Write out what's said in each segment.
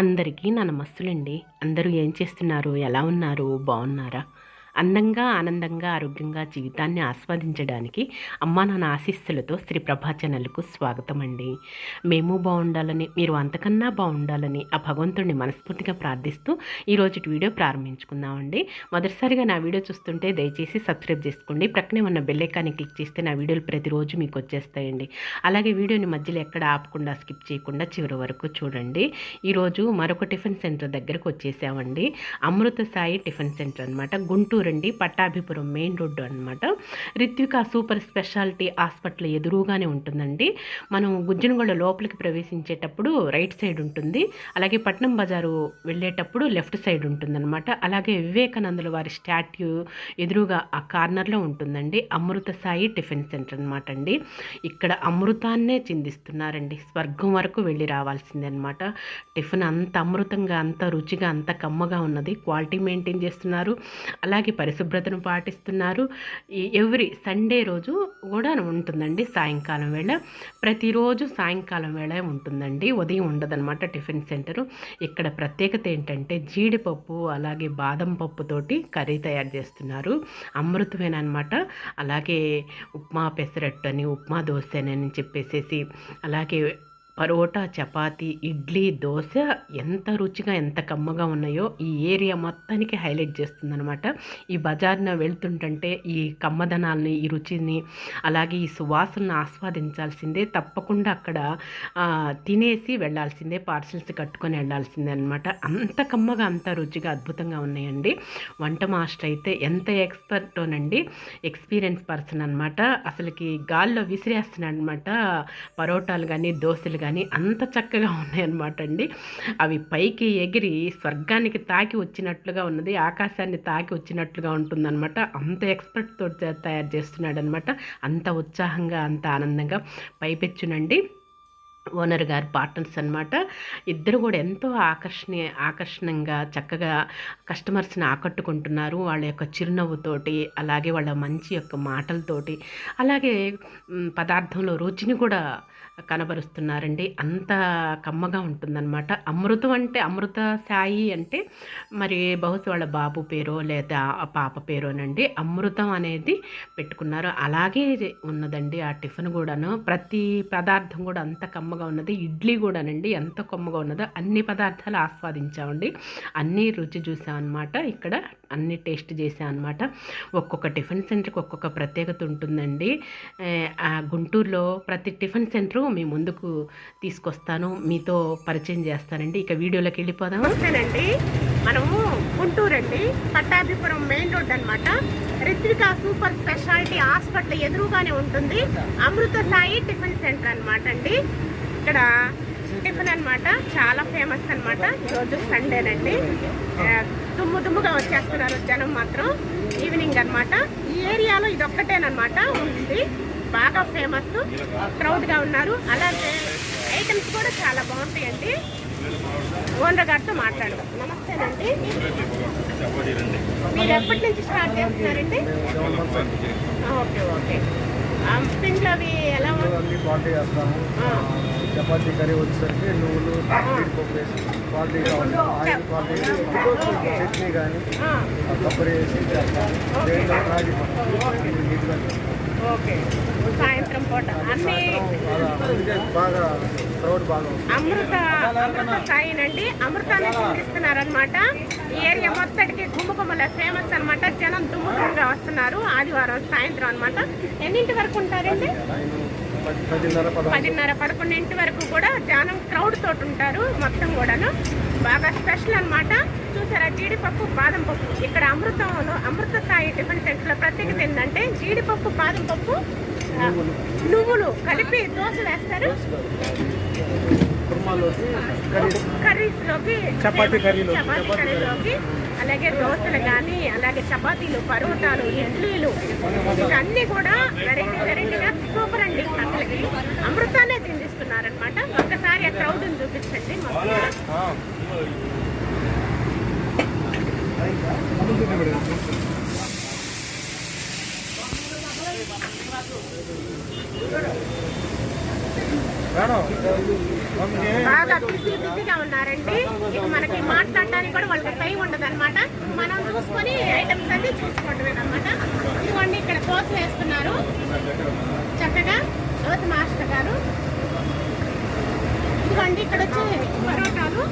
అందరికీ నా నమస్సులండి. అందరూ ఏం చేస్తున్నారు? ఎలా ఉన్నారు? బాగున్నారా? అందంగా, ఆనందంగా, ఆరోగ్యంగా జీవితాన్ని ఆస్వాదించడానికి అమ్మా నాన్న ఆశీస్సులతో శ్రీ ప్రభా ఛానల్‌కు స్వాగతం అండి. మేము బాగుండాలని, మీరు అంతకన్నా బాగుండాలని ఆ భగవంతుడిని మనస్ఫూర్తిగా ప్రార్థిస్తూ ఈరోజుటి వీడియో ప్రారంభించుకుందామండి. మొదటిసారిగా నా వీడియో చూస్తుంటే దయచేసి సబ్స్క్రైబ్ చేసుకోండి. ప్రక్కనే ఉన్న బెల్ ఐకాన్ని క్లిక్ చేస్తే నా వీడియోలు ప్రతిరోజు మీకు వచ్చేస్తాయండి. అలాగే వీడియోని మధ్యలో ఎక్కడ ఆపకుండా స్కిప్ చేయకుండా చివరి వరకు చూడండి. ఈరోజు మరొక టిఫిన్ సెంటర్ దగ్గరకు వచ్చేసామండి. అమృత సాయి టిఫిన్ సెంటర్ అనమాట. గుంటూరు అండి, పట్టాభిపురం మెయిన్ రోడ్డు అనమాట. రిత్విక సూపర్ స్పెషాలిటీ హాస్పిటల్ ఎదురుగానే ఉంటుందండి. మనం గుజ్జనగూడ లోపలికి ప్రవేశించేటప్పుడు రైట్ సైడ్ ఉంటుంది. అలాగే పట్నం బజారు వెళ్ళేటప్పుడు లెఫ్ట్ సైడ్ ఉంటుందన్నమాట. అలాగే వివేకానందుల వారి స్టాట్యూ ఎదురుగా ఆ కార్నర్లో ఉంటుందండి అమృత సాయి టిఫిన్ సెంటర్ అనమాట అండి. ఇక్కడ అమృతాన్నే చిందిస్తున్నారండి. స్వర్గం వరకు వెళ్ళి రావాల్సిందే అనమాట. టిఫిన్ అంత అమృతంగా, అంత రుచిగా, అంత కమ్మగా ఉన్నది. క్వాలిటీ మెయింటైన్ చేస్తున్నారు. అలాగే పరిశుభ్రతను పాటిస్తున్నారు. ఎవ్రీ సండే రోజు కూడా ఉంటుందండి సాయంకాలం వేళ. ప్రతిరోజు సాయంకాలం వేళ ఉంటుందండి, ఉదయం ఉండదన్నమాట టిఫిన్ సెంటరు. ఇక్కడ ప్రత్యేకత ఏంటంటే జీడిపప్పు అలాగే బాదం పప్పుతోటి కర్రీ తయారు చేస్తున్నారు. అమృతమేనమాట. అలాగే ఉప్మా పెసరట్టు అని, ఉప్మా దోశ అని చెప్పేసేసి, అలాగే పరోటా, చపాతీ, ఇడ్లీ, దోశ ఎంత రుచిగా, ఎంత కమ్మగా ఉన్నాయో ఈ ఏరియా మొత్తానికి హైలైట్ చేస్తుందనమాట. ఈ బజార్న వెళ్తుంటే ఈ కమ్మదనాల్ని, ఈ రుచిని, అలాగే ఈ సువాసనను ఆస్వాదించాల్సిందే. తప్పకుండా అక్కడ తినేసి వెళ్ళాల్సిందే, పార్సల్స్ కట్టుకొని వెళ్ళాల్సిందే అనమాట. అంత కమ్మగా, అంత రుచిగా, అద్భుతంగా ఉన్నాయండి. వంట మాస్టర్ అయితే ఎంత ఎక్స్పర్టోనండి, ఎక్స్పీరియన్స్ పర్సన్ అనమాట. అసలుకి గాల్లో విసిరేస్తున్నాడు అనమాట. పరోటాలు కానీ, దోశలు కానీ అంత చక్కగా ఉన్నాయన్నమాట అండి. అవి పైకి ఎగిరి స్వర్గానికి తాకి వచ్చినట్లుగా ఉన్నది, ఆకాశాన్ని తాకి వచ్చినట్లుగా ఉంటుందన్నమాట. అంత ఎక్స్పర్ట్ తోటి తయారు చేస్తున్నాడు అనమాట. అంత ఉత్సాహంగా, అంత ఆనందంగా. పైపెచ్చునండి ఓనర్ గారు పార్ట్నర్స్ అనమాట. ఇద్దరు కూడా ఎంతో ఆకర్షణంగా చక్కగా కస్టమర్స్ని ఆకట్టుకుంటున్నారు వాళ్ళ యొక్క చిరునవ్వుతోటి, అలాగే వాళ్ళ మంచి యొక్క మాటలతోటి, అలాగే పదార్థంలో రుచిని కూడా కనబరుస్తున్నారండి. అంత కమ్మగా ఉంటుందన్నమాట. అమృతం అంటే, అమృత సాయి అంటే మరి బహుశా వాళ్ళ బాబు పేరో లేదా పాప పేరోనండి అమృతం అనేది పెట్టుకున్నారు. అలాగే ఉన్నదండి ఆ టిఫిన్ కూడాను. ప్రతి పదార్థం కూడా అంత కమ్మగా ఉన్నది. ఇడ్లీ కూడానండి ఎంత కమ్మగా ఉన్నదో. అన్ని పదార్థాలు ఆస్వాదించామండి, అన్నీ రుచి చూసామన్నమాట. ఇక్కడ అన్ని టేస్ట్ చేసామన్నమాట. ఒక్కొక్క టిఫిన్ సెంటర్కి ఒక్కొక్క ప్రత్యేకత ఉంటుందండి. గుంటూరులో ప్రతి టిఫిన్ సెంటరు మీ ముందుకు తీసుకొస్తాను, మీతో పరిచయం చేస్తానండి. ఇక వీడియోలోకి వెళ్ళిపోదాం. వస్తానండి, మనము గుంటూరు అండి, పట్టాభిపురం మెయిన్ రోడ్ అనమాట. రిత్విక సూపర్ స్పెషాలిటీ హాస్పిటల్ ఎదురుగానే ఉంటుంది అమృత సాయి టిఫిన్ సెంటర్ అనమాట అండి. ఇక్కడ టిఫిన్ అనమాట చాలా ఫేమస్ అనమాట. ఈరోజు సండేనండి, దుమ్ముగా వచ్చేస్తున్నారు జనం మాత్రం. ఈవినింగ్ అనమాట. ఈ ఏరియాలో ఇది ఒక్కటేనమాట ఉంటుంది, బాగా ఫేమస్, క్రౌడ్గా ఉన్నారు. అలాగే ఐటమ్స్ కూడా చాలా బాగుంటాయండి. ఓనర్ గారితో మాట్లాడదాం. నమస్తేనండి, మీరు ఎప్పటి నుంచి స్టార్ట్ చేస్తున్నారండి? Okay okay. పిండిలో అవి ఎలా ఉంటాయి? చపాతీ కర్రీ వచ్చేసరికి నువ్వులు వేసి క్వాలిటీగా ఉంటుంది. చట్నీ కానీ కొబ్బరి వేసి రాగి ఓకే. సాయంత్రం పూట అన్ని బాగా క్రౌడ్ బాగా అమృత సాయినండి, అమృతాన్ని చూపిస్తున్నారనమాట. ఈ ఏరియా మొత్తటికి గుమ్మగుమ్మల ఫేమస్ అనమాట. జనం దుమ్ముగా వస్తున్నారు. ఆదివారం సాయంత్రం అనమాట. ఎన్నింటి వరకు ఉంటారండి? 10:30, 11 వరకు కూడా జనం క్రౌడ్ తోటి ఉంటారు మొత్తం కూడాను. బాగా స్పెషల్ అనమాట. చూసారా, జీడిపప్పు, బాదం పప్పు. ఇక్కడ అమృత సాయి టిఫిన్ సెంటర్లో ప్రత్యేకత ఏంటంటే జీడిపప్పు, బాదం పప్పు, నువ్వులు కలిపి దోశ వేస్తారు. కర్రీస్లోకి, చపాతీ కర్రీలోకి, అలాగే దోశలు కానీ, అలాగే చపాతీలు, పరోటాలు, ఇడ్లీలు, ఇవన్నీ కూడా వెరైటీగా సూపర్ అండి. అసలుకి అమృతాన్ని తిండిస్తున్నారనమాట. ఒక్కసారి ఆ క్రౌడ్ని చూపించండి. బాగా బిజీగా ఉన్నారండి. ఇక మనకి మాట్లాడడానికి కూడా వాళ్ళకి టైం ఉండదు అనమాట. మనం చూసుకొని ఐటమ్స్ అన్ని చూసుకోవటమే అనమాట. ఇదిగోండి ఇక్కడ దోశ వేస్తున్నారు చక్కగా దోశ మాస్టర్ గారు. ఇదిగోండి ఇక్కడ వచ్చి పరోటాలు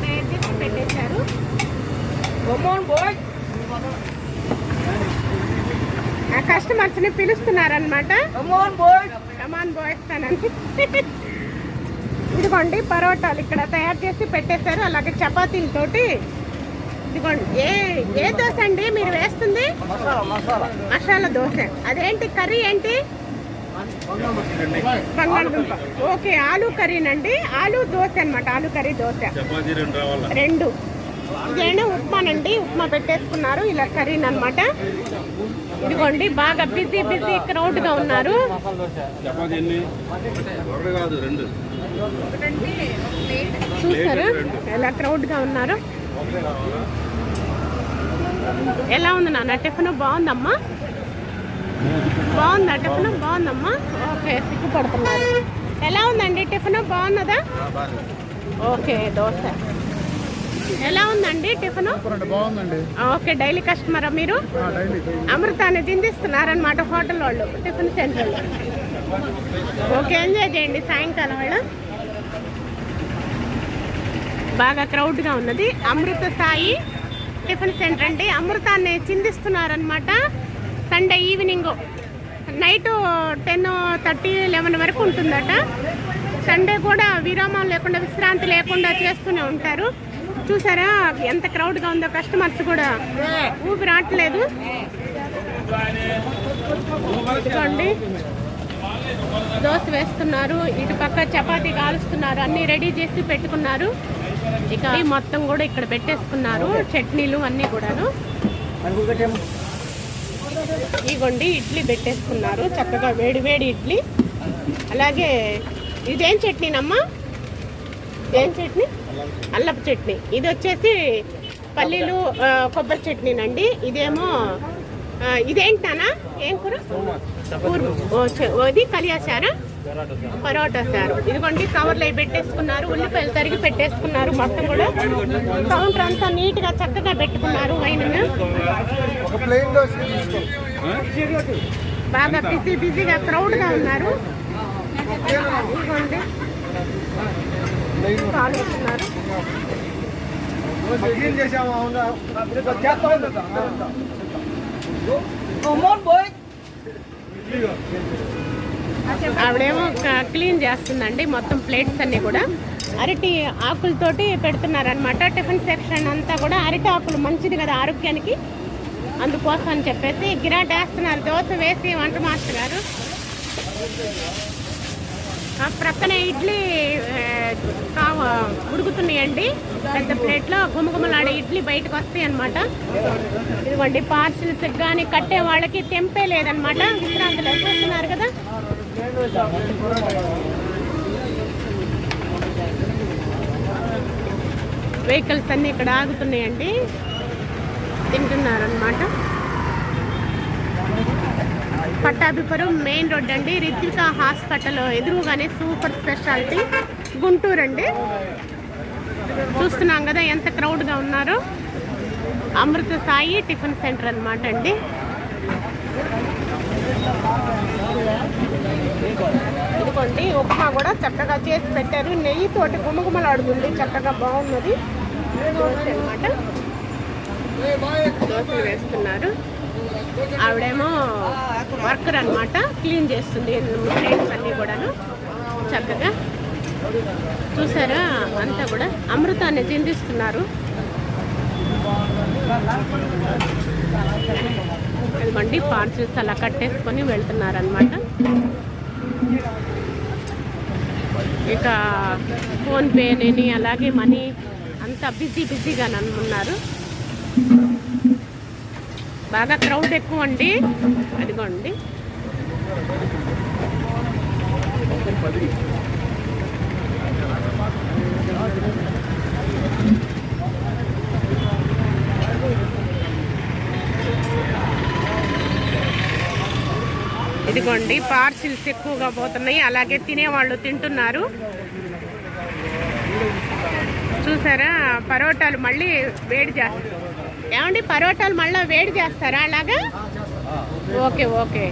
తయారు చేసి పెట్టేశారు. కస్టమర్స్ ని పిలుస్తున్నారనమాట. కమాన్ బాయ్స్ అని. ఇదిగోండి పరోటాలు ఇక్కడ తయారు చేసి పెట్టేశారు. అలాగే చపాతీలతోటి. ఇదిగోండి ఏ దోశ అండి మీరు వేస్తుంది? మసాలా దోశ. అదేంటి కర్రీ ఏంటి? బంగాళదుంప. ఓకే, ఆలూ కర్రీనండి. ఆలూ దోశ అనమాట. ఆలూ కర్రీ దోశ 2. ఇదేనా ఉప్మానండి. ఉప్మా పెట్టేసుకున్నారు ఇలా కర్రీని అనమాట. ఇదిగోండి బాగా బిజీ క్రౌడ్ గా ఉన్నారు. చూసారా ఎలా క్రౌడ్ గా ఉన్నారు? ఎలా ఉంది నాన్న టిఫిన్? బాగుందమ్మా? బాగుందా టిఫిన్? బాగుందమ్మా. ఓకే, సిగ్గుపడుతున్నారు. ఎలా ఉందండి టిఫిన్? బాగున్నదా? ఓకే, దోశ ఎలా ఉందండి టిఫిన్? బాగుందండి. ఓకే, డైలీ కస్టమరా మీరు? అమృతాన్ని దిందిస్తున్నారనమాట హోటల్ వాళ్ళు టిఫిన్ సెంటర్. ఓకే, ఎంజాయ్ చేయండి సాయంకాలం వేళ. బాగా క్రౌడ్గా ఉన్నది. అమృత సాయి టిఫిన్ సెంటర్ అండి. అమృతాన్ని చిందిస్తున్నారనమాట. సండే ఈవినింగ్ నైట్ 10:30, 11 వరకు ఉంటుందట. సండే కూడా విరామం లేకుండా విశ్రాంతి లేకుండా చేస్తూనే ఉంటారు. చూసారా ఎంత క్రౌడ్గా ఉందో? కస్టమర్స్ కూడా ఊపిరాట్లేదు. ఇదిగోండి దోశ వేస్తున్నారు. ఇటు పక్క చపాతీ కాలుస్తున్నారు. అన్నీ రెడీ చేసి పెట్టుకున్నారు. ఇక మొత్తం కూడా ఇక్కడ పెట్టేసుకున్నారు. చట్నీలు అన్నీ కూడాను. ఇదిగోండి ఇడ్లీ పెట్టేసుకున్నారు చక్కగా, వేడి ఇడ్లీ. అలాగే ఇదేం చట్నీనమ్మా? ఏం చట్నీ? అల్లపు చట్నీ. ఇది వచ్చేసి పల్లీలు కొబ్బరి చట్నీనండి. ఇదేమో ఇదేంటానా? ఏం కూర? ఇది కలియాసారా? పరోటా సారు. ఇదిగోండి కవర్లు అవి పెట్టేసుకున్నారు. ఉల్లిపాయలు తరిగి పెట్టేసుకున్నారు. మొత్తం కూడా కౌంటర్ అంతా నీట్గా చక్కగా పెట్టుకున్నారు. వైన్ బాగా బిజీగా క్రౌడ్గా ఉన్నారు. ఇదిగోండి కాలుస్తున్నారు. ఆవిడేమో క్లీన్ చేస్తుందండి మొత్తం ప్లేట్స్ అన్ని కూడా. అరటి ఆకులతోటి పెడుతున్నారనమాట. టిఫిన్ సెక్షన్ అంతా కూడా అరటి ఆకులు మంచిది కదా ఆరోగ్యానికి, అందుకోసం అని చెప్పేసి గిరాట్ వేస్తున్నారు. దోశ వేసి వంట మాస్టర్ గారు. ప్రక్కనే ఇడ్లీ ఉడుకుతున్నాయండి. పెద్ద ప్లేట్లో గుమగుమలాడే ఇడ్లీ బయటకు వస్తాయి అనమాట. ఇదిగోండి పార్సిల్స్ కానీ కట్టే వాళ్ళకి తెంపే లేదనమాట. విశ్రాంతిలో చూస్తున్నారు కదా. వెహికల్స్ అన్నీ ఇక్కడ ఆగుతున్నాయండి. తింటున్నారనమాట. పట్టాభిపురం మెయిన్ రోడ్ అండి. రిత్విక హాస్పిటల్ ఎదురుగానే సూపర్ స్పెషాలిటీ గుంటూరు అండి. చూస్తున్నాం కదా ఎంత క్రౌడ్గా ఉన్నారో. అమృత సాయి టిఫిన్ సెంటర్ అనమాట అండి. ఇదిగోండి ఉప్మా కూడా చక్కగా చేసి పెట్టారు. నెయ్యితోటి గుమగుమలాడుతుంది. చక్కగా బాగున్నది దోశ అనమాట. దోశలు వేస్తున్నారు. ఆవిడేమో వర్కర్ అనమాట, క్లీన్ చేస్తుంది ప్లేట్స్ అన్నీ కూడాను చక్కగా. చూసారా అంతా కూడా అమృతాన్ని చిందిస్తున్నారు. ఇదిగోండి పార్సిల్స్ అలా కట్టేసుకొని వెళ్తున్నారనమాట. ఇక ఫోన్పేని అలాగే మనీ అంతా బిజీగా ఉన్నారు. బాగా క్రౌడ్ ఎక్కువ అండి. అదిగోండి ఇది ఇదిగోండి పార్సిల్స్ ఎక్కువగా పోతున్నాయి, అలాగే తినేవాళ్ళు తింటున్నారు. చూసారా పరోటాలు మళ్ళీ వేడి చేస్తారు. ఏమండి పరోటాలు మళ్ళీ వేడి చేస్తారా అలాగా? Okay okay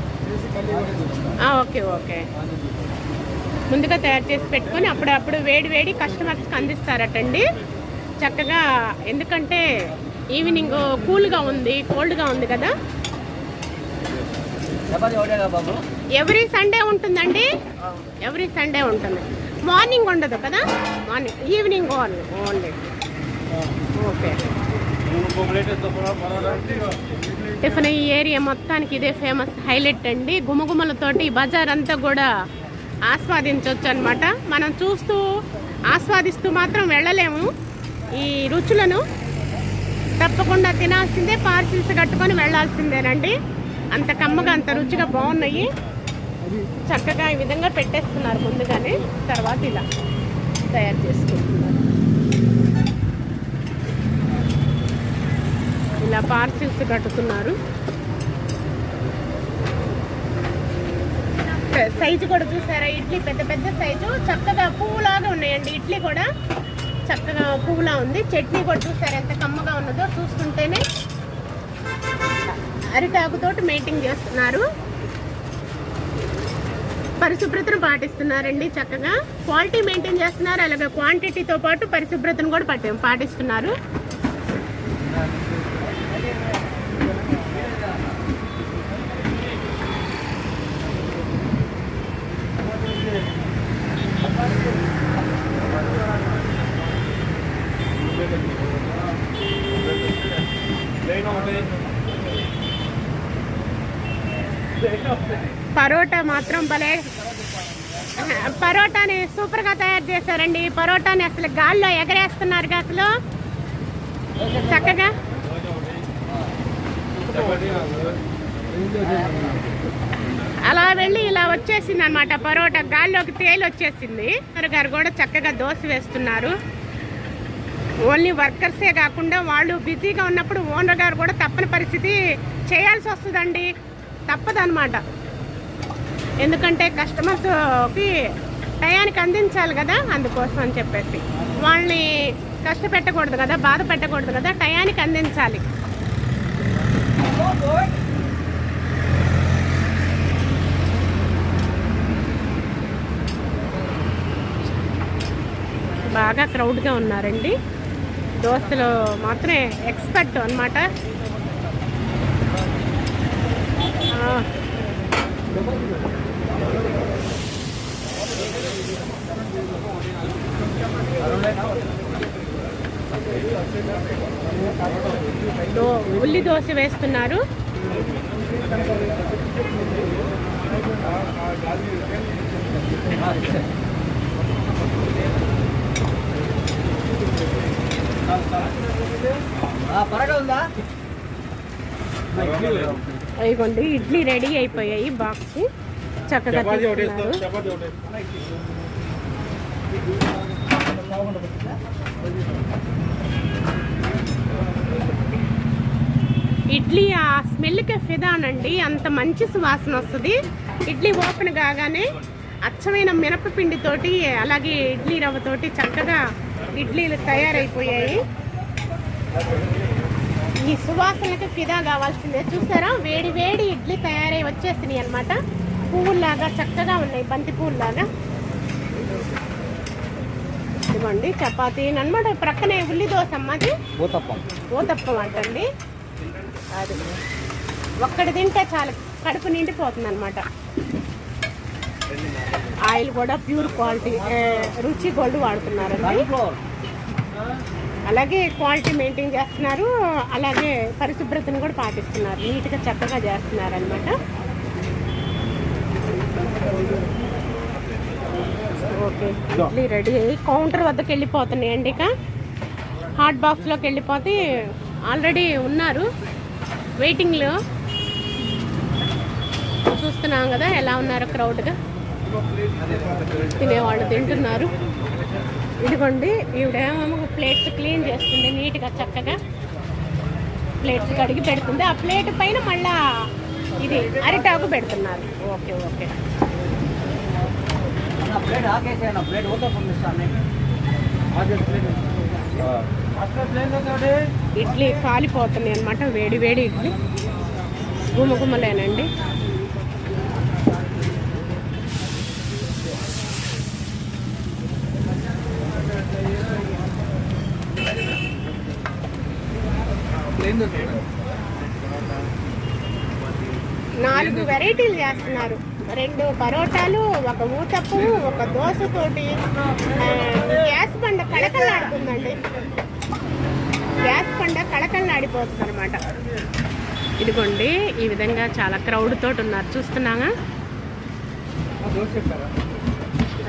okay okay. ముందుగా తయారు చేసి పెట్టుకొని అప్పుడప్పుడు వేడి వేడి కస్టమర్స్కి అందిస్తారటండి చక్కగా. ఎందుకంటే ఈవినింగ్ కూల్గా ఉంది, కోల్డ్గా ఉంది కదా. ఎవ్రీ సండే ఉంటుందండి, ఎవ్రీ సండే ఉంటుంది. మార్నింగ్ ఉండదు కదా, morning evening only. Okay. Tiffin ఈ ఏరియా మొత్తానికి ఇదే ఫేమస్ హైలైట్ అండి. గుమగుమలతోటి బజార్ అంతా కూడా ఆస్వాదించవచ్చు అనమాట. మనం చూస్తూ ఆస్వాదిస్తూ మాత్రం వెళ్ళలేము. ఈ రుచులను తప్పకుండా తినాల్సిందే, పార్సిల్స్ కట్టుకొని వెళ్ళాల్సిందేనండి. అంత కమ్మగా అంత రుచిగా బాగున్నాయి. చక్కగా ఈ విధంగా పెట్టేస్తున్నారు ముందుగానే, తర్వాత ఇలా తయారు చేసుకుంటున్నారు. ఇలా పార్సిల్స్ కట్టుతున్నారు. సైజు కూడా చూసారా, ఇడ్లీ పెద్ద పెద్ద సైజు చక్కగా పువ్వులాగా ఉన్నాయండి. ఇడ్లీ కూడా చక్కగా పువ్వులా ఉంది. చట్నీ కూడా చూసారా ఎంత కమ్మగా ఉన్నదో, చూస్తుంటేనే అరిటాకుతోటి మెయింటైన్ చేస్తున్నారు. పరిశుభ్రతను పాటిస్తున్నారండి చక్కగా. క్వాలిటీ మెయింటైన్ చేస్తున్నారు, అలాగే క్వాంటిటీతో పాటు పరిశుభ్రతను కూడా పాటిస్తున్నారు. పరోటా మాత్రం భలే, పరోటాని సూపర్గా తయారు చేశారండి. పరోటాని అసలు గాల్లో ఎగరేస్తున్నారు అసలు చక్కగా. అలా వెళ్ళి ఇలా వచ్చేసింది అనమాట పరోటా, గాల్లోకి తేలి వచ్చేసింది. గారు కూడా చక్కగా దోశ వేస్తున్నారు. ఓన్లీ వర్కర్సే కాకుండా వాళ్ళు బిజీగా ఉన్నప్పుడు ఓనర్ గారు కూడా తప్పని పరిస్థితి చేయాల్సి వస్తుందండి, తప్పదన్నమాట. ఎందుకంటే కస్టమర్స్కి టయానికి అందించాలి కదా, అందుకోసం అని చెప్పేసి వాళ్ళని కష్టపెట్టకూడదు కదా, బాధ పెట్టకూడదు కదా, టయానికి అందించాలి. బాగా క్రౌడ్గా ఉన్నారండి. దోశలు మాత్రమే ఎక్స్పర్ట్ అన్నమాట. ఉల్లి దోశ వేస్తున్నారు. అయిగోండి ఇడ్లీ రెడీ అయిపోయాయి, బాక్స్ చక్కగా ఇడ్లీ ఆ స్మెల్కే ఫిదానండి, అంత మంచి సువాసన వస్తుంది. ఇడ్లీ ఓపెన్ కాగానే అచ్చమైన మినపపిండితోటి అలాగే ఇడ్లీ రవ్వతోటి చక్కగా ఇడ్లీలు తయారైపోయాయి. ఈ సువాసనకి ఫిదా కావాల్సిందే. చూసారా వేడి వేడి ఇడ్లీ తయారై వచ్చేసినాయి అనమాట. పువ్వుల్లాగా చక్కగా ఉన్నాయి, బంతి పువ్వుల్లాగా. ఇదిగోండి చపాతీ అనమాట. ప్రక్కనే ఉల్లి దోశ అమ్మది, ఊతప్పం అంటండి. అది ఒక్కటి తింటే చాలు, కడుపు నిండిపోతుంది అనమాట. ఆయిల్ కూడా ప్యూర్ క్వాలిటీ రుచి గోల్డ్ వాడుతున్నారండి. అలాగే క్వాలిటీ మెయింటైన్ చేస్తున్నారు, అలాగే పరిశుభ్రతను కూడా పాటిస్తున్నారు. నీట్గా చక్కగా చేస్తున్నారు అనమాట. ఓకే ఇడ్లీ రెడీ అయ్యి కౌంటర్ వద్దకు వెళ్ళిపోతున్నాయండి. ఇక హాట్ బాక్స్లోకి వెళ్ళిపోతే ఆల్రెడీ ఉన్నారు వెయిటింగ్లో. చూస్తున్నాం కదా ఎలా ఉన్నారు క్రౌడ్గా, తినేవాళ్ళు తింటున్నారు. ఇదిగోండి ఈవిడేమో ప్లేట్స్ క్లీన్ చేస్తుంది నీట్గా, చక్కగా ప్లేట్స్ కడిగి పెడుతుంది. ఆ ప్లేట్ పైన మళ్ళా ఇది అరిటాకు పెడుతున్నారు. Okay okay. ప్లేట్ ఆకేసేనా ప్లేట్ ఊతో పంపిస్తాను. ఇడ్లీ కాలిపోతున్నాయి అన్నమాట. వేడి వేడి ఇడ్లీ గుమగుమలేనండి. నాలుగు వెరైటీలు చేస్తున్నారు. 2 పరోటాలు, ఒక ఊతప్పు, ఒక దోశతోటి గ్యాస్ బండ కళకళలాడుతుందండి. గ్యాస్ బండ కళకళలాడిపోతుంది అనమాట. ఇదిగోండి ఈ విధంగా చాలా క్రౌడ్ తోటి ఉన్నారు చూస్తున్నాగా.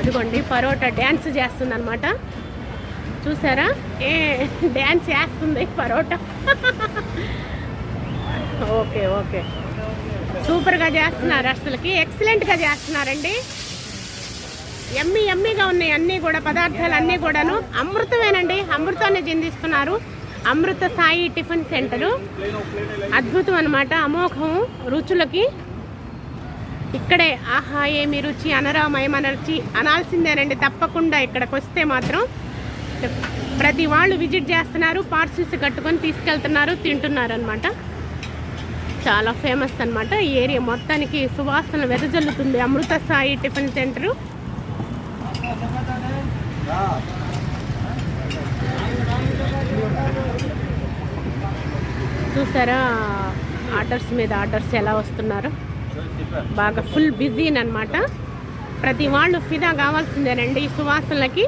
అదిగోండి పరోటా డ్యాన్స్ చేస్తుంది అనమాట. చూసారా డ్యాన్స్ చేస్తుంది పరోటా. ఓకే ఓకే, సూపర్గా చేస్తున్నారు. అసలుకి ఎక్సలెంట్గా చేస్తున్నారండి. ఎమ్మీగా ఉన్నాయి అన్నీ కూడా, పదార్థాలు అన్నీ కూడాను అమృతమేనండి. అమృతాన్ని చిందిస్తున్నారు. అమృత సాయి టిఫిన్ సెంటరు అద్భుతం అనమాట. అమోఘం రుచులకి. ఇక్కడే ఆహా ఏమి రుచి అనరామయమైన రుచి అనాల్సిందేనండి తప్పకుండా. ఇక్కడికి వస్తే మాత్రం ప్రతి వాళ్ళు విజిట్ చేస్తున్నారు, పార్సిల్స్ కట్టుకొని తీసుకెళ్తున్నారు, తింటున్నారు అనమాట. చాలా ఫేమస్ అనమాట. ఈ ఏరియా మొత్తానికి సువాసన వెదజల్లుతుంది అమృత సాయి టిఫిన్ సెంటరు. చూసారా ఆర్డర్స్ మీద ఆర్డర్స్ ఎలా వస్తున్నారు. బాగా ఫుల్ బిజీ అనమాట. ప్రతి వాళ్ళు ఫిదా కావాల్సిందేనండి ఈ సువాసనలకి.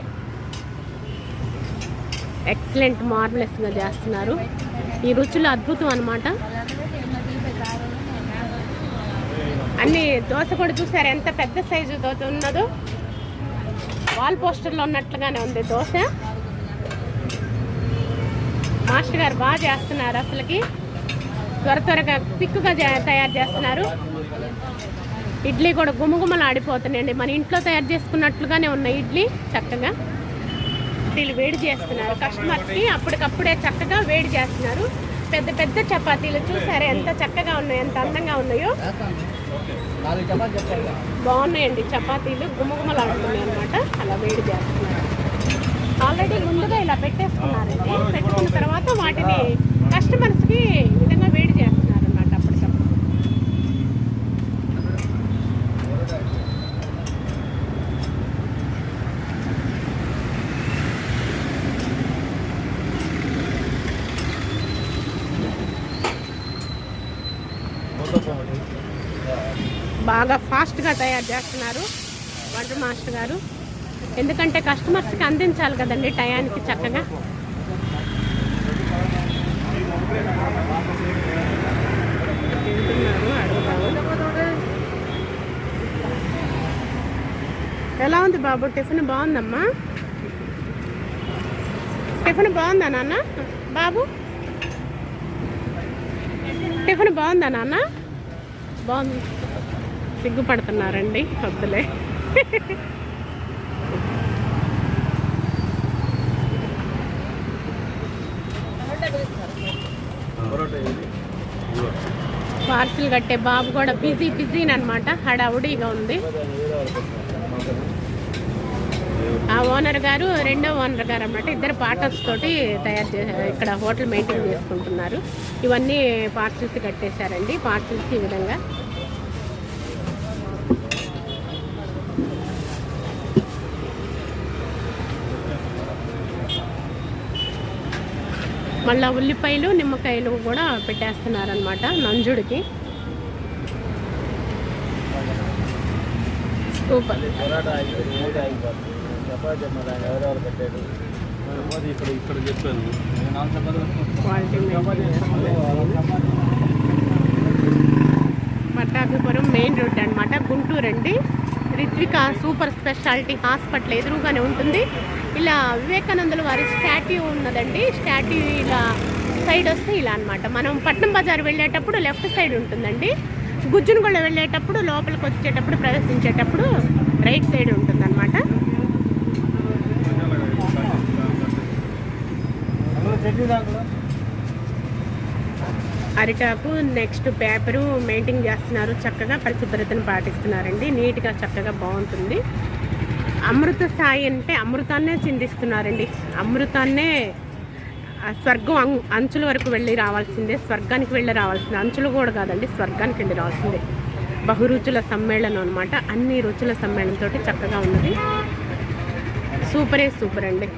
ఎక్సలెంట్ మార్వెలస్గా చేస్తున్నారు. ఈ రుచులు అద్భుతం అనమాట. అన్ని దోశ కూడా చూసారు ఎంత పెద్ద సైజు దోశ ఉన్నదో. వాల్ పోస్టర్లో ఉన్నట్లుగానే ఉంది దోశ. మాస్టర్ గారు బాగా చేస్తున్నారు. అసలుకి త్వరగా క్విక్గా తయారు చేస్తున్నారు. ఇడ్లీ కూడా గుమగుమలు ఆడిపోతున్నాయండి. మన ఇంట్లో తయారు చేసుకున్నట్లుగానే ఉన్న ఇడ్లీ చక్కగా. ఇడ్లీలు వేడి చేస్తున్నారు కస్టమర్స్కి. అప్పటికప్పుడే చక్కగా వేడి చేస్తున్నారు. పెద్ద పెద్ద చపాతీలు చూసారా ఎంత చక్కగా ఉన్నాయో, ఎంత అందంగా ఉన్నాయో. బాగున్నాయండి చపాతీలు, గుమగుమలు ఆడుతున్నాయి అనమాట. అలా వేడి చేస్తున్నారు. ఆల్రెడీ ముందుగా ఇలా పెట్టేసుకున్నారండి. పెట్టుకున్న తర్వాత వాటిని కస్టమర్స్కి ఈ విధంగా వేడి చేస్తున్నారు అన్నమాట అప్పటికప్పుడు. బాగా ఫాస్ట్గా తయారు చేస్తున్నారు వంట మాస్టర్ గారు. ఎందుకంటే కస్టమర్స్కి అందించాలి కదండి టయానికి చక్కగా. ఎలా ఉంది బాబు టిఫిన్? బాగుందమ్మా టిఫిన్. బాగుందా నాన్న? బాబు టిఫిన్ బాగుందా నాన్న? బాగుంది. సిగ్గుపడుతున్నారండి, వద్దులే. పార్సిల్ కట్టే బాబు కూడా బిజీ అనమాట. హడావుడిగా ఉంది. ఆ ఓనర్ గారు, రెండో ఓనర్ గారు అన్నమాట. ఇద్దరు పార్టర్స్ తోటి తయారు చేశారు. ఇక్కడ హోటల్ మెయింటైన్ చేసుకుంటున్నారు. ఇవన్నీ పార్సిల్స్ కట్టేశారండి. పార్సిల్స్ ఈ విధంగా. మళ్ళీ ఉల్లిపాయలు, నిమ్మకాయలు కూడా పెట్టేస్తున్నారనమాట నంజుడికి. సూపర్. పట్టాభిపురం మెయిన్ రోడ్ అనమాట, గుంటూరు అండి. రిత్విక సూపర్ స్పెషాలిటీ హాస్పిటల్ ఎదురుగానే ఉంటుంది. ఇలా వివేకానందుల వారి స్టాట్యూ ఉన్నదండి. స్టాట్యూ ఇలా సైడ్ వస్తే ఇలా అనమాట. మనం పట్నం బజార్ వెళ్ళేటప్పుడు లెఫ్ట్ సైడ్ ఉంటుందండి. గుజ్జునగూడ వెళ్ళేటప్పుడు లోపలికి వచ్చేటప్పుడు ప్రవేశించేటప్పుడు రైట్ సైడ్ ఉంటుందన్నమాట. అరిటాకు నెక్స్ట్ పేపరు మెయింటైన్ చేస్తున్నారు. చక్కగా పరిశుభ్రతను పాటిస్తున్నారండి. నీట్గా చక్కగా బాగుంటుంది. అమృత సాయి అంటే అమృతాన్నే చిందిస్తున్నారండి. అమృతాన్నే స్వర్గం అంచుల వరకు వెళ్ళి రావాల్సిందే, స్వర్గానికి వెళ్ళి రావాల్సిందే. అంచులు కూడా కాదండి, స్వర్గానికి వెళ్ళి రావాల్సిందే. బహురుచుల సమ్మేళనం అనమాట. అన్ని రుచుల సమ్మేళనంతో చక్కగా ఉన్నది. సూపర్ అండి.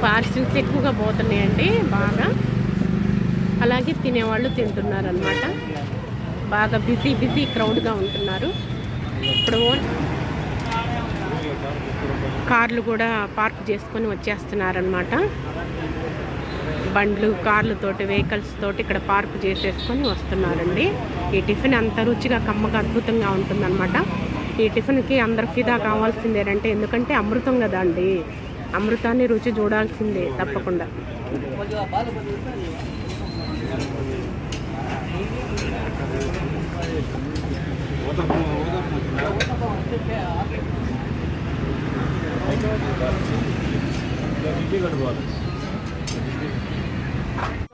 పార్సిల్స్ ఎక్కువగా పోతున్నాయండి బాగా. అలాగే తినేవాళ్ళు తింటున్నారు అనమాట. బాగా బిజీ క్రౌడ్గా ఉంటున్నారు. ఇప్పుడు కార్లు కూడా పార్క్ చేసుకొని వచ్చేస్తున్నారనమాట. బండ్లు కార్లతోటి వెహికల్స్ తోటి ఇక్కడ పార్క్ చేసేసుకొని వస్తున్నారండి. ఈ టిఫిన్ అంత రుచిగా కమ్మగా అద్భుతంగా ఉంటుందన్నమాట. ఈ టిఫిన్కి అందరు ఫిదా కావాల్సిందేనంటే, ఎందుకంటే అమృతం కదా అండి. అమృతాన్ని రుచి చూడాల్సిందే తప్పకుండా.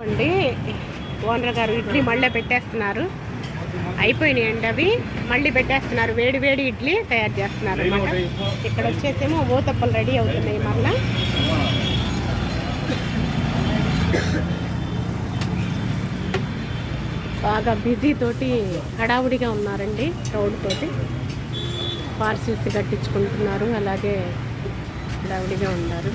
అండి ఓనర్ గారు ఇడ్లీ మళ్ళీ పెట్టేస్తున్నారు. అయిపోయినాయండి అవి, మళ్ళీ పెట్టేస్తున్నారు. వేడి ఇడ్లీ తయారు చేస్తున్నారు అన్నమాట. ఇక్కడ వచ్చేసేమో ఊతప్పలు రెడీ అవుతున్నాయి. మళ్ళీ బాగా బిజీ తోటి హడావుడిగా ఉన్నారండి. క్రౌడ్ తోటి పార్సిల్స్ కట్టించుకుంటున్నారు. అలాగే హడావుడిగా ఉన్నారు.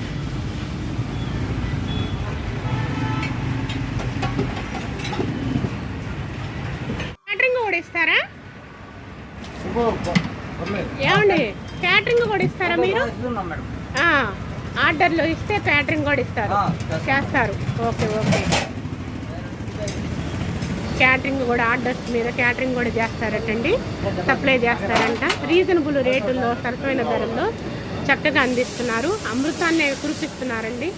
క్యాటరింగ్ కూడా ఇస్తారా ఏమండి? క్యాటరింగ్ కూడా ఇస్తారా మీరు? ఆర్డర్లు ఇస్తే క్యాటరింగ్ కూడా ఇస్తారు, చేస్తారు. ఓకే క్యాటరింగ్ కూడా ఆర్డర్స్ మీద క్యాటరింగ్ కూడా చేస్తారటండి. సప్లై చేస్తారంట. రీజనబుల్ రేటుల్లో, సరసమైన ధరల్లో చక్కగా అందిస్తున్నారు. అమృతాన్ని కురిపిస్తున్నారండి.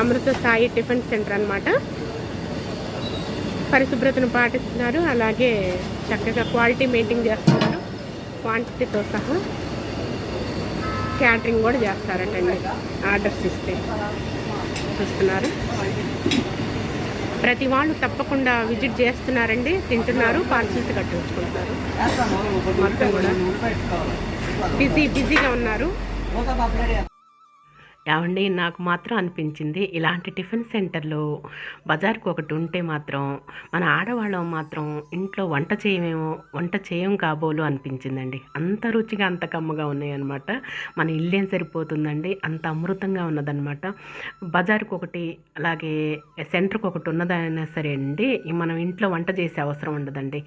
అమృత సాయి టిఫిన్ సెంటర్ అన్నమాట. పరిశుభ్రతను పాటిస్తున్నారు. అలాగే చక్కగా క్వాలిటీ మెయింటైన్ చేస్తున్నారు. క్వాంటిటీతో సహా క్యాటరింగ్ కూడా చేస్తారటండి. ఆర్డర్స్ ఇస్తే చూస్తున్నారు. ప్రతి వాళ్ళు తప్పకుండా విజిట్ చేస్తున్నారండి, తింటున్నారు, పార్సిల్స్ కట్టించుకుంటున్నారు. మొత్తం కూడా బిజీగా ఉన్నారు. ఏమండి, నాకు మాత్రం అనిపించింది ఇలాంటి టిఫిన్ సెంటర్లో బజార్కి ఒకటి ఉంటే మాత్రం మన ఆడవాళ్ళం మాత్రం ఇంట్లో వంట చేయం కాబోలు అనిపించిందండి. అంత రుచిగా అంత కమ్మగా ఉన్నాయన్నమాట. మన ఇల్లేం సరిపోతుందండి, అంత అమృతంగా ఉన్నదన్నమాట. బజార్కి ఒకటి అలాగే సెంటర్కి ఒకటి ఉన్నదైనా సరే అండి, మనం ఇంట్లో వంట చేసే అవసరం ఉండదండి.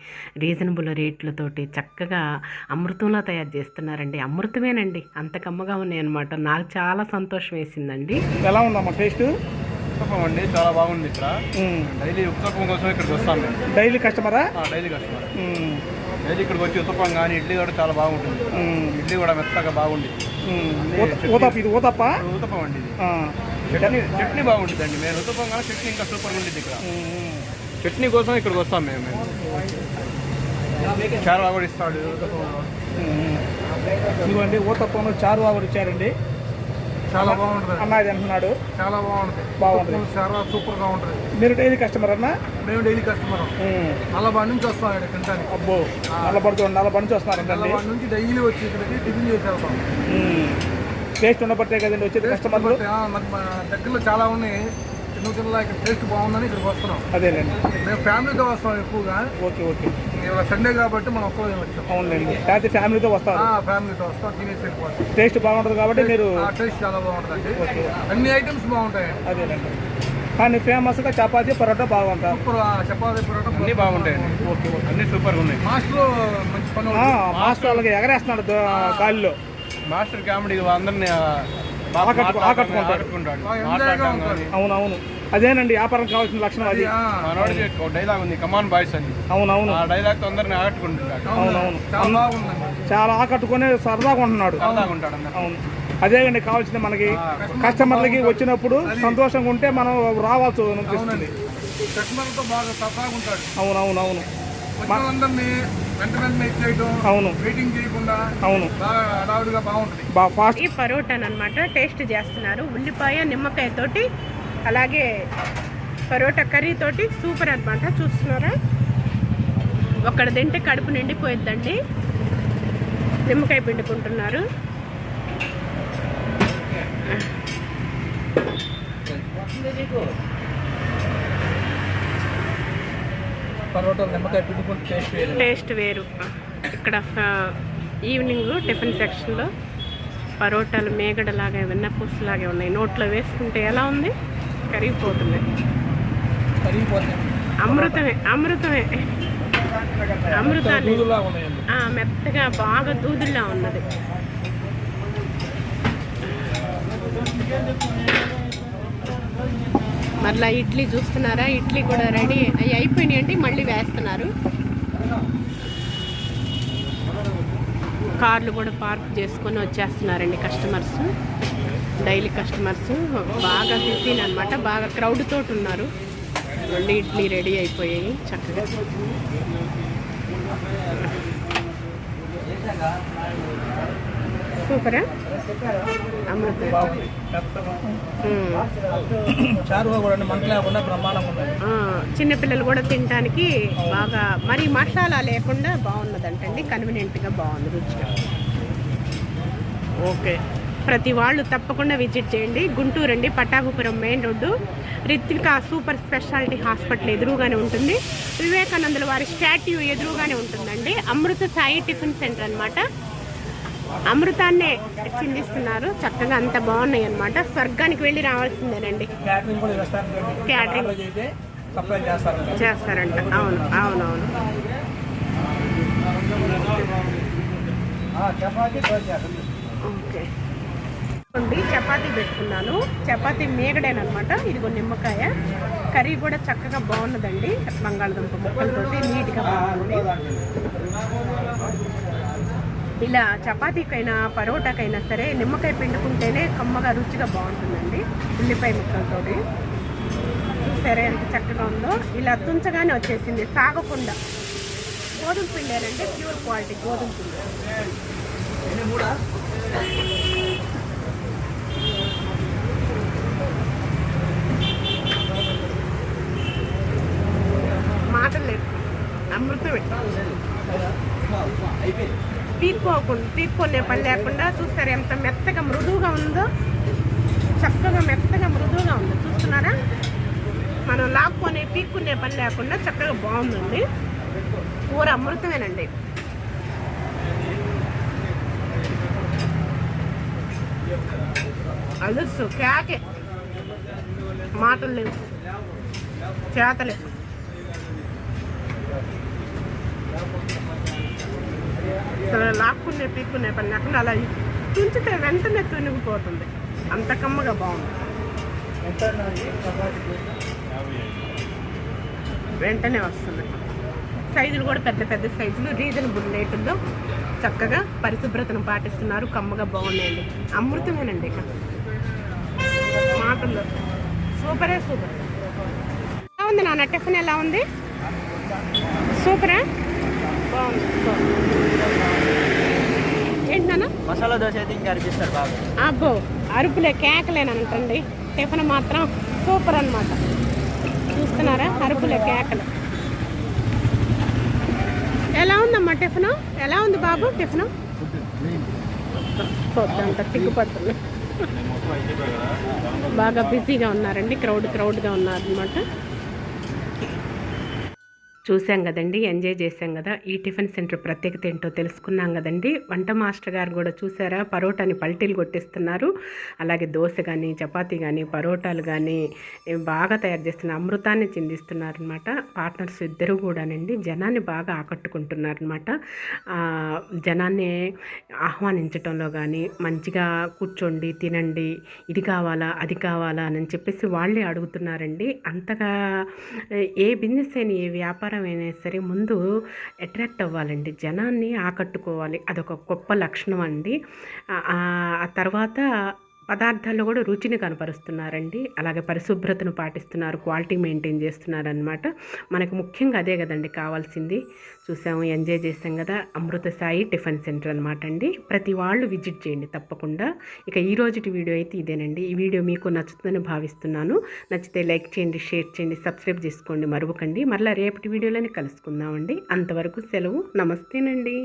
రీజనబుల్ రేట్లతోటి చక్కగా అమృతంలా తయారు చేస్తున్నారండి. అమృతమేనండి, అంత కమ్మగా ఉన్నాయన్నమాట. నాకు చాలా సంతోషం వేసిందండి. ఎలా ఉందమ్మా టేస్ట్? అండి చాలా బాగుంది. ఇక్కడ డైలీ ఉత్తప్పం కోసం ఇక్కడికి వస్తాం. డైలీ కస్టమరా? Daily customer. డైలీ ఇక్కడికి వచ్చి ఉత్తప్పం కానీ ఇడ్లీ కూడా చాలా బాగుంటుంది. ఇడ్లీ కూడా మెత్తగా బాగుంది. ఊతప్పం అండి ఇది. చట్నీ బాగుంటుందండి. మేము ఉత్తప్పం కానీ చట్నీ ఇంకా సూపర్గా ఉంటుంది. ఇక్కడ చట్నీ కోసం ఇక్కడికి వస్తాం మేము. చారువా కూడా ఇస్తాడు ఇదిగోండి. ఊతప్పంలో చారువా కూడా ఇచ్చారండి. చాలా బాగుంటుంది అన్నది అంటున్నాడు. చాలా బాగుంటుంది. చాలా సూపర్గా ఉంటుంది. మీరు డైలీ కస్టమర్ అన్నా? మేము డైలీ కస్టమర్. నల్లబాడి నుంచి వస్తాం ఇక్కడ తింటానికి. అబ్బో, నల్లబాడి నుంచి వస్తున్నారు. నల్లబాడి నుంచి డైలీ వచ్చి ఇక్కడికి టిఫిన్ చేసి వెళ్తాం. టేస్ట్ ఉండబట్టే కదండి వచ్చేది కస్టమర్లు. దగ్గరలో చాలా ఉన్నాయి. చిన్న ఇక్కడ టేస్ట్ బాగుందని ఇక్కడికి వస్తున్నాం. అదేలేండి, మేము ఫ్యామిలీతో వస్తాం ఎక్కువగా. ఓకే ఇవాళ సండే కాబట్టి మనం ఒక్కరోజు వచ్చాం. అవునండి, లేకపోతే ఫ్యామిలీతో వస్తాం. ఫ్యామిలీతో వస్తాం, తినేసి వెళ్ళిపోతాం. టేస్ట్ బాగుంటుంది కాబట్టి మీరు. టేస్ట్ చాలా బాగుంటుంది. అన్ని ఐటమ్స్ బాగుంటాయండి. అదేనండి, కానీ ఫేమస్గా చపాతీ పరోటా బాగుంటాయి. సూపర్ చపాతీ పరోటా అన్నీ బాగుంటాయండి. ఓకే అన్నీ సూపర్గా ఉన్నాయి. మాస్టర్ మంచి పని. మాస్టర్ వాళ్ళకి ఎగరేస్తున్నాడు గాలిలో. మాస్టర్ కామెడీ అందరినీ ఆకట్టుకుంటాడు. అవునవును, అదేనండి వ్యాపారం కావాల్సిన లక్షణం అది. డైలాగ్ ఉంది, కమాన్ బాయ్స్ అని. అవునవును, ఆ డైలాగ్ తో అందరిని ఆకట్టుకుంటున్నాడు. అవునవును, చాలా ఆకట్టుకుని సరదాగా ఉంటున్నాడు. సరదాగా ఉంటాడు. అవును. అదేనండి కావాల్సింది మనకి. కస్టమర్లకి వచ్చినప్పుడు సంతోషంగా ఉంటే మనం రావచ్చు అనిపిస్తుంది. కస్టమర్తో బాగా సరదాగా ఉంటాడు. అవునవునవును. అందరినీ వెంటనే ఇచ్చేయడం, అవును, వెయిటింగ్ చేయకుండా అవును, బాగా హడావుడిగా బాగుంటుంది. బాగా ఫాస్ట్. ఈ పరోటాను అనమాట టేస్ట్ చేస్తున్నారు. ఉల్లిపాయ నిమ్మకాయ తోటి, అలాగే పరోటా కర్రీ తోటి సూపర్ అనమాట. చూస్తున్నారా, ఒక్కడ తింటే కడుపు నిండిపోయిద్దండి. నిమ్మకాయ పిండుకుంటున్నారు. పరోటా నిమ్మకాయ పిండుకుంటే టేస్ట్ వేరు. ఇక్కడ ఈవినింగ్ టిఫిన్ సెక్షన్లో పరోటాలు మేగడలాగా వెన్నపూసలాగే ఉన్నాయి. నోట్లో వేసుకుంటే ఎలా ఉంది, కరిగిపోతుంది. అమృతమే అమృతమే అమృతాన్ని మెత్తగా బాగా దూదుల్లా ఉన్నది. మళ్ళీ ఇడ్లీ చూస్తున్నారా, ఇడ్లీ కూడా రెడీ అవి అయిపోయినాయండి, మళ్ళీ వేస్తున్నారు. కార్లు కూడా పార్క్ చేసుకొని వచ్చేస్తున్నారండి కస్టమర్స్. డైలీ కస్టమర్స్ బాగా బిజీ అనమాట, బాగా క్రౌడ్ తోటి ఉన్నారు. మళ్ళీ ఇడ్లీ రెడీ అయిపోయాయి చక్కగా. సూపరా, అమృతం. చిన్నపిల్లలు కూడా తినడానికి బాగా, మరి మసాలా లేకుండా బాగున్నదంటండి. కన్వీనియంట్గా బాగుంది, రుచిగా. ఓకే, ప్రతి వాళ్ళు తప్పకుండా విజిట్ చేయండి. గుంటూరు అండి, Pattabhipuram main road, Ritvika super speciality hospital ఎదురుగానే ఉంటుంది. వివేకానందుల వారి స్టాట్యూ ఎదురుగానే ఉంటుందండి. అమృత సాయి టిఫిన్ సెంటర్ అనమాట. అమృతాన్నే చిందిస్తున్నారు చక్కగా, అంత బాగున్నాయి అనమాట. స్వర్గానికి వెళ్ళి రావాల్సిందేనండి. క్యాటరింగ్ చేస్తారంట. అవును అవునవును. ఓకే అండి, చపాతీ పెట్టుకున్నాను. చపాతీ మేగడేనమాట. ఇదిగో నిమ్మకాయ కర్రీ కూడా చక్కగా బాగున్నదండి. బంగాళదుంప ముక్కలతోటి నీట్గా బాగుంది. ఇలా చపాతీకైనా పరోటాకైనా సరే నిమ్మకాయ పిండుకుంటేనే కమ్మగా రుచిగా బాగుంటుందండి. ఉల్లిపాయ ముక్కలతోటి చూసారా ఎంత చక్కగా ఉందో. ఇలా తుంచగానే వచ్చేసింది, సాగకుండా. గోధుమ పిండేనంటే ప్యూర్ క్వాలిటీ గోధుమ పిండి. మాటలు లేదు, అమృతం. పీక్కొనే పని లేకుండా చూస్తారు ఎంత మెత్తగా మృదువుగా ఉందో. చక్కగా మెత్తగా మృదువుగా ఉంది, చూస్తున్నారా. మనం పీక్కునే పని లేకుండా చక్కగా బాగుందండి. కూర అమృతమేనండి. అలుసు కేకే, మాటలు లేవు, చేతలేవు. అసలు పీక్కునే పని లేకుండా అలా తుంచితే వెంటనే తునిగిపోతుంది. అంత కమ్మగా బాగుంది. వెంటనే వస్తుంది. సైజులు కూడా పెద్ద పెద్ద సైజులు, రీజనబుల్ రేటుల్లో చక్కగా పరిశుభ్రతను పాటిస్తున్నారు. కమ్మగా బాగున్నాయండి. అమృతమేనండి. ఇక మాటల్లో సూపరే సూపర్. ఎలా ఉంది నాన్న టిఫిన్, ఎలా ఉంది? సూపరా, బాగుంది. ఏంటన్నా మసాలా దోశ అయితే ఇంకా అనిపిస్తారు బాగా. అబ్బో, అరుపులే కేకలేనంటండి. టిఫిన్ మాత్రం సూపర్ అనమాట. చూస్తున్నారా, అరుపులే కేకలు. ఎలా ఉందమ్మా టిఫిన్? ఎలా ఉంది బాబు టిఫిన్? పొద్దంత సిగ్గుపడుతుంది. బాగా బిజీగా ఉన్నారండి, క్రౌడ్గా ఉన్నారనమాట. చూసాం కదండి, ఎంజాయ్ చేసాం కదా. ఈ టిఫిన్ సెంటర్ ప్రత్యేకత ఏంటో తెలుసుకున్నాం కదండి. వంట మాస్టర్ గారు కూడా చూసారా, పరోటాని పల్టీలు కొట్టిస్తున్నారు. అలాగే దోశ కానీ, చపాతీ కానీ, పరోటాలు కానీ బాగా తయారు చేస్తున్నారు. అమృతాన్ని చిందిస్తున్నారనమాట. పార్ట్నర్స్ ఇద్దరు కూడానండి జనాన్ని బాగా ఆకట్టుకుంటున్నారనమాట. జనాన్ని ఆహ్వానించడంలో కానీ, మంచిగా కూర్చోండి, తినండి, ఇది కావాలా అది కావాలా అని చెప్పేసి వాళ్ళే అడుగుతున్నారండి. అంతగా ఏ బిజినెస్ అయినా, ఏ వ్యాపారం వ్యాపారం అయినా సరే ముందు అట్రాక్ట్ అవ్వాలండి, జనాన్ని ఆకట్టుకోవాలి. అదొక గొప్ప లక్షణం అండి. ఆ తర్వాత పదార్థాల్లో కూడా రుచిని కనపరుస్తున్నారండి. అలాగే పరిశుభ్రతను పాటిస్తున్నారు, క్వాలిటీ మెయింటైన్ చేస్తున్నారనమాట. మనకు ముఖ్యంగా అదే కదండి కావాల్సింది. చూసాము, ఎంజాయ్ చేసాం కదా. అమృత సాయి టిఫిన్ సెంటర్ అనమాట అండి. ప్రతి వాళ్ళు విజిట్ చేయండి తప్పకుండా. ఇక ఈ రోజుటి వీడియో అయితే ఇదేనండి. ఈ వీడియో మీకు నచ్చుతుందని భావిస్తున్నాను. నచ్చితే లైక్ చేయండి, షేర్ చేయండి, సబ్స్క్రైబ్ చేసుకోండి మరవకండి. మరలా రేపటి వీడియోలోనే కలుసుకుందామండి. అంతవరకు సెలవు. నమస్తేనండి.